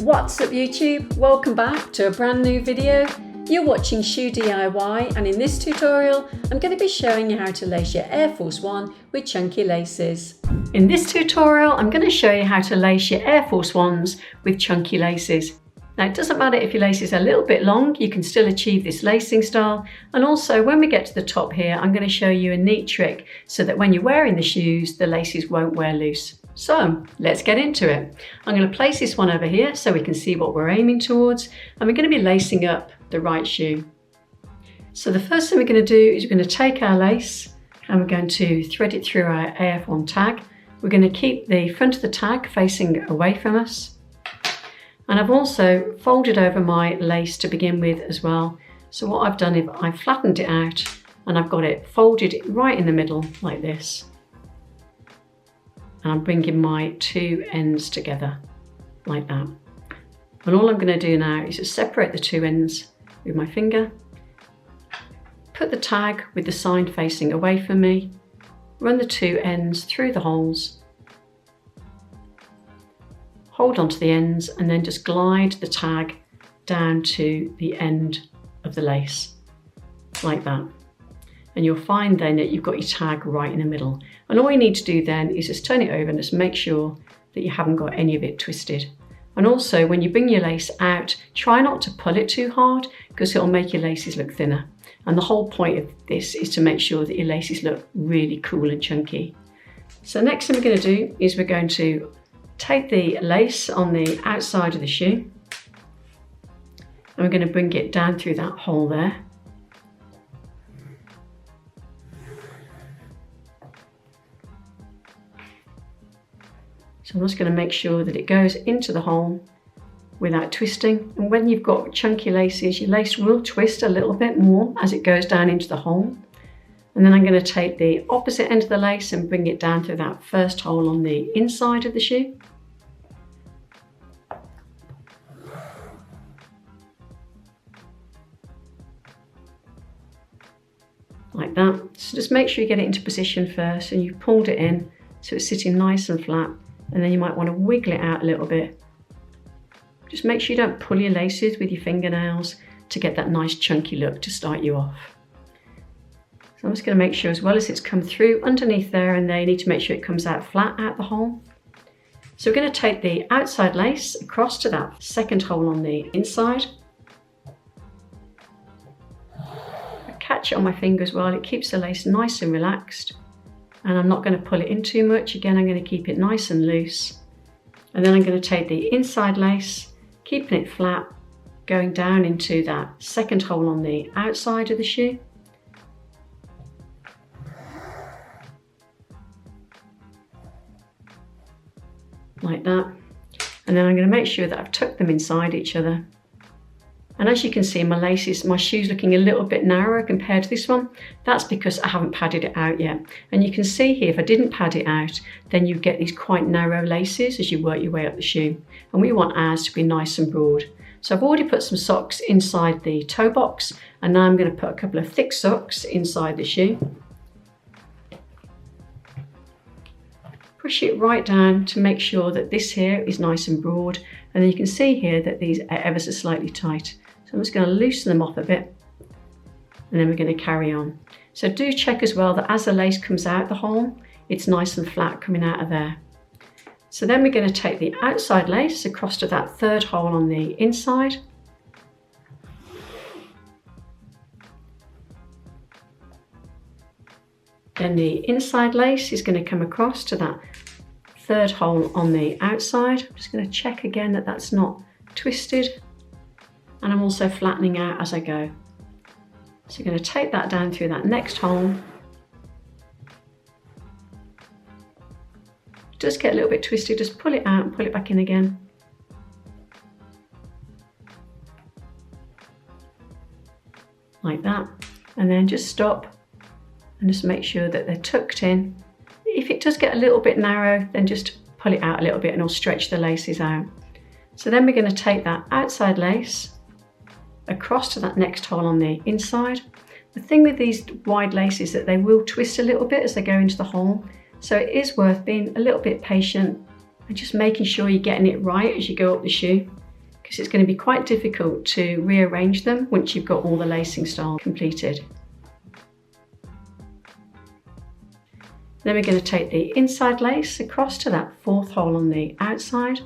What's up YouTube? Welcome back to a brand new video. You're watching Shoe DIY, and in this tutorial I'm going to be showing you how to lace your Air Force 1 with chunky laces. In this tutorial I'm going to show you how to lace your Air Force 1s with chunky laces. Now it doesn't matter if your laces are a little bit long, you can still achieve this lacing style, and also when we get to the top here I'm going to show you a neat trick so that when you're wearing the shoes the laces won't wear loose. So let's get into it. I'm going to place this one over here so we can see what we're aiming towards, and we're going to be lacing up the right shoe. So the first thing we're going to do is we're going to take our lace and we're going to thread it through our AF1 tag. We're going to keep the front of the tag facing away from us. And I've also folded over my lace to begin with as well. So what I've done is I've flattened it out and I've got it folded right in the middle like this. And I'm bringing my two ends together like that. And all I'm going to do now is just separate the two ends with my finger, put the tag with the sign facing away from me, run the two ends through the holes, hold onto the ends, and then just glide the tag down to the end of the lace like that. And you'll find then that you've got your tag right in the middle. And all you need to do then is just turn it over and just make sure that you haven't got any of it twisted. And also when you bring your lace out, try not to pull it too hard because it'll make your laces look thinner. And the whole point of this is to make sure that your laces look really cool and chunky. So next thing we're going to do is we're going to take the lace on the outside of the shoe and we're going to bring it down through that hole there. So I'm just going to make sure that it goes into the hole without twisting. And when you've got chunky laces, your lace will twist a little bit more as it goes down into the hole. And then I'm going to take the opposite end of the lace and bring it down through that first hole on the inside of the shoe. Like that. So just make sure you get it into position first and you've pulled it in so it's sitting nice and flat. And then you might want to wiggle it out a little bit. Just make sure you don't pull your laces with your fingernails to get that nice chunky look to start you off. So I'm just going to make sure as well as it's come through underneath there and there, you need to make sure it comes out flat out the hole. So we're going to take the outside lace across to that second hole on the inside. I catch it on my finger as well, it keeps the lace nice and relaxed. And I'm not going to pull it in too much. Again, I'm going to keep it nice and loose. And then I'm going to take the inside lace, keeping it flat, going down into that second hole on the outside of the shoe. Like that. And then I'm going to make sure that I've tucked them inside each other. And as you can see, my shoe's looking a little bit narrower compared to this one. That's because I haven't padded it out yet. And you can see here, if I didn't pad it out, then you get these quite narrow laces as you work your way up the shoe. And we want ours to be nice and broad. So I've already put some socks inside the toe box, and now I'm going to put a couple of thick socks inside the shoe. Push it right down to make sure that this here is nice and broad. And then you can see here that these are ever so slightly tight. So I'm just going to loosen them off a bit and then we're going to carry on. So do check as well that as the lace comes out the hole, it's nice and flat coming out of there. So then we're going to take the outside lace across to that third hole on the inside. Then the inside lace is going to come across to that third hole on the outside. I'm just going to check again that that's not twisted. And I'm also flattening out as I go. So you're going to take that down through that next hole. It does get a little bit twisted, just pull it out and pull it back in again. Like that. And then just stop and just make sure that they're tucked in. If it does get a little bit narrow, then just pull it out a little bit and it'll stretch the laces out. So then we're going to take that outside lace across to that next hole on the inside. The thing with these wide laces is that they will twist a little bit as they go into the hole. So it is worth being a little bit patient and just making sure you're getting it right as you go up the shoe. because it's going to be quite difficult to rearrange them once you've got all the lacing style completed. Then we're going to take the inside lace across to that 4th hole on the outside.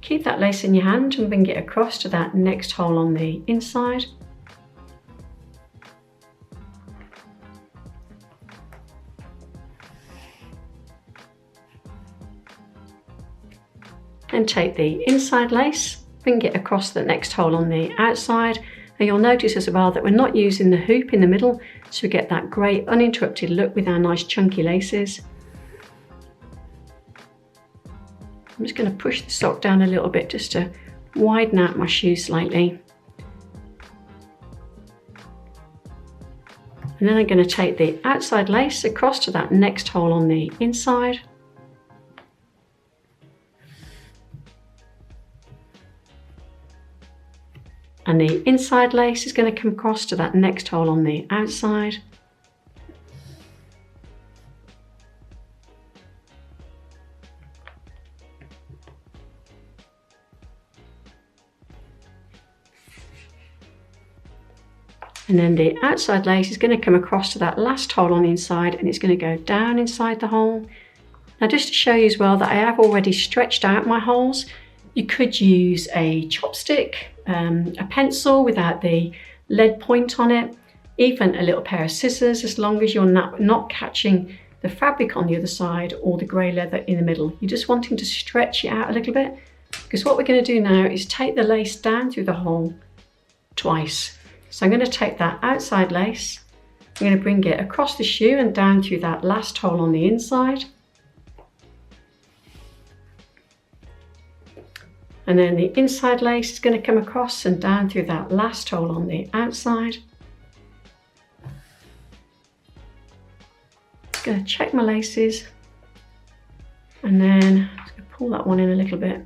Keep that lace in your hand and bring it across to that next hole on the inside. Then take the inside lace, bring it across the next hole on the outside, and you'll notice as well that we're not using the hoop in the middle, so we get that great uninterrupted look with our nice chunky laces. I'm just going to push the sock down a little bit just to widen out my shoe slightly. And then I'm going to take the outside lace across to that next hole on the inside. And the inside lace is going to come across to that next hole on the outside. And then the outside lace is going to come across to that last hole on the inside, and it's going to go down inside the hole. Now, just to show you as well that I have already stretched out my holes, you could use a chopstick, a pencil without the lead point on it, even a little pair of scissors, as long as you're not catching the fabric on the other side or the grey leather in the middle. You're just wanting to stretch it out a little bit, because what we're going to do now is take the lace down through the hole twice. So I'm going to take that outside lace, I'm going to bring it across the shoe and down through that last hole on the inside. And then the inside lace is going to come across and down through that last hole on the outside. Just going to check my laces, and then I'm just going to pull that one in a little bit,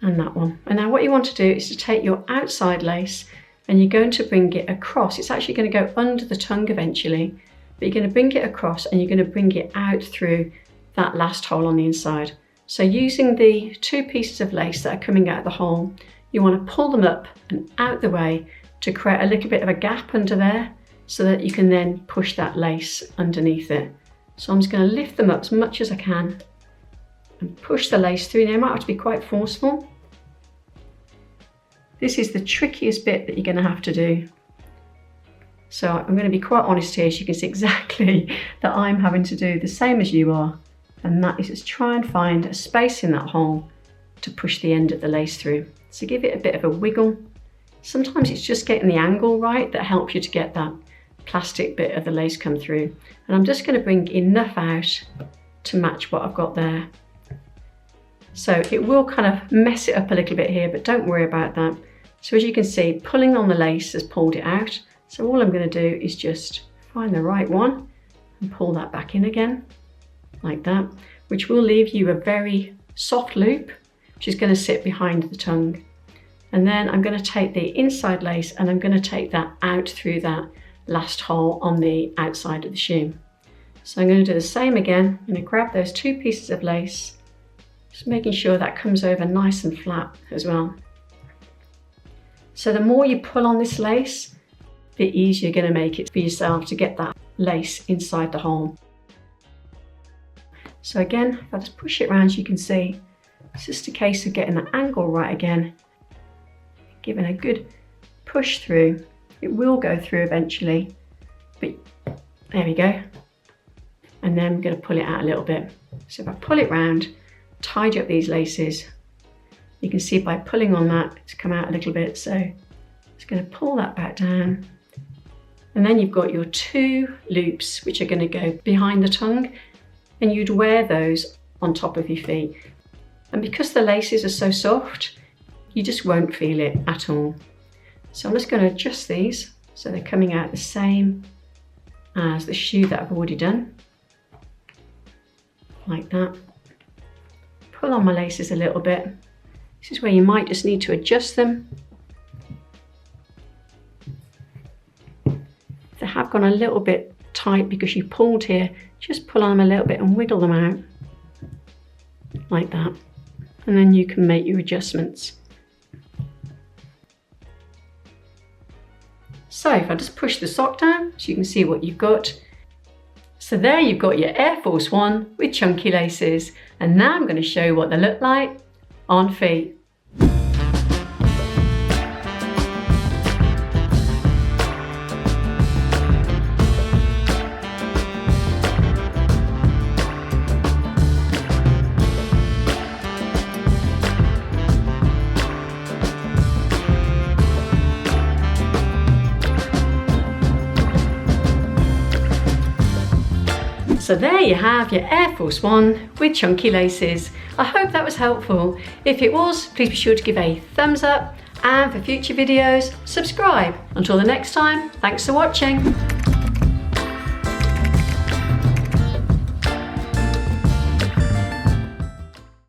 and that one. And now what you want to do is to take your outside lace and you're going to bring it across. It's actually going to go under the tongue eventually, but you're going to bring it across and you're going to bring it out through that last hole on the inside. So using the 2 pieces of lace that are coming out of the hole, you want to pull them up and out the way to create a little bit of a gap under there, so that you can then push that lace underneath it. So I'm just going to lift them up as much as I can and push the lace through. Now, it might have to be quite forceful. This is the trickiest bit that you're going to have to do. So I'm going to be quite honest here, so you can see exactly that I'm having to do the same as you are. And that is just try and find a space in that hole to push the end of the lace through. So give it a bit of a wiggle. Sometimes it's just getting the angle right that helps you to get that plastic bit of the lace come through. And I'm just going to bring enough out to match what I've got there. So it will kind of mess it up a little bit here, but don't worry about that. So as you can see, pulling on the lace has pulled it out. So all I'm going to do is just find the right one and pull that back in again, like that, which will leave you a very soft loop, which is going to sit behind the tongue. And then I'm going to take the inside lace and I'm going to take that out through that last hole on the outside of the shoe. So I'm going to do the same again. I'm going to grab those 2 pieces of lace, just making sure that comes over nice and flat as well. So the more you pull on this lace, the easier you're going to make it for yourself to get that lace inside the hole. So again, if I just push it around, you can see it's just a case of getting the angle right again, giving a good push through. It will go through eventually, but there we go. And then I'm going to pull it out a little bit. So if I pull it round, tidy up these laces, you can see by pulling on that, it's come out a little bit. So I'm just going to pull that back down. And then you've got your 2 loops, which are going to go behind the tongue, and you'd wear those on top of your feet. And because the laces are so soft, you just won't feel it at all. So I'm just going to adjust these so they're coming out the same as the shoe that I've already done, like that. Pull on my laces a little bit. This is where you might just need to adjust them. If they have gone a little bit tight because you pulled here, just pull on them a little bit and wiggle them out like that, and then you can make your adjustments. So if I just push the sock down so you can see what you've got. So there you've got your Air Force One with chunky laces, and now I'm going to show you what they look like on feet. So there you have your Air Force One with chunky laces. I hope that was helpful. If it was, please be sure to give a thumbs up, and for future videos, subscribe. Until the next time, thanks for watching.